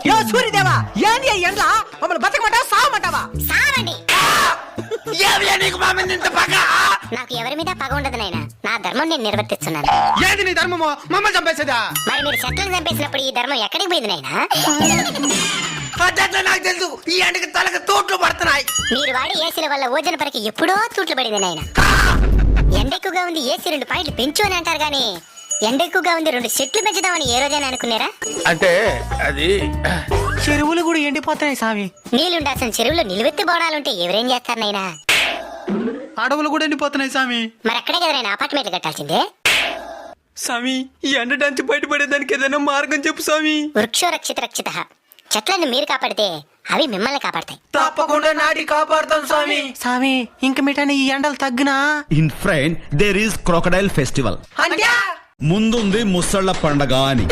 యో సూర్యదేవా ఏంది ఎండ్ల మమ్మల్ని బతకమంటావా సావమంటావా? సావండి. నీకు మా మీద ఇంత పగ? నాకు ఎవరి మీద పగ ఉండదు నాయనా, నా ధర్మం నేను నిర్వర్తిస్తున్నాను. ఏది నీ ధర్మమో మమ్మల్ని చంపేసేదా? మరి మీరు చెట్లను చంపేసినప్పుడు ఈ ధర్మం ఎక్కడికి పోయింది నాయనా? అట్లా నాకు తెలుసు. ఈ ఎండకి తలకు తోట్లు పడుతున్నాయి. మీరు వాడి ఏసీల వల్ల ఓజన పరికి ఎప్పుడో తూట్లు పడింది నాయనా. ఎండ ఎక్కువగా ఉంది, ఏసీ 2 పాయింట్లు పెంచు అని అంటారు గానీ ఎండ ఎక్కువగా ఉంది 2 చెట్లు పెంచుదామని ఏ రోజైనా అనుకున్నారా? అంటే అది చెరువులు కూడా ఎండిపోతున్నాయి స్వామి. నీళ్ళుండాల్సిన చెరువులో నిలువెత్తి బోడాలుంటే ఎవరేం చేస్తారు నాయనా? అడవులు కూడా ఎండిపోతున్నాయి స్వామి. మరి అక్కడే కదా నాయనా అపార్ట్మెంట్లు కట్టాల్సిందే. స్వామి ఈ ఎండ డాంచి బయటపడేదానికి ఏదైనా మార్గం చెప్పు స్వామి. వృక్షో రక్షిత రక్షిత. చెట్లను మీరు కాపాడితే అవి మిమ్మల్ని కాపాడతాయి. తప్పకుండా నాటి కాపాడుతాం స్వామి. స్వామి ఇంక మిఠాయి ఈ ఎండలు తగ్గునా? ఇన్ ఫ్రైన్ దేర్ ఈస్ క్రొకడైల్ ఫెస్టివల్. అంటే ముందుంది ముసళ్ళ పండగ అని.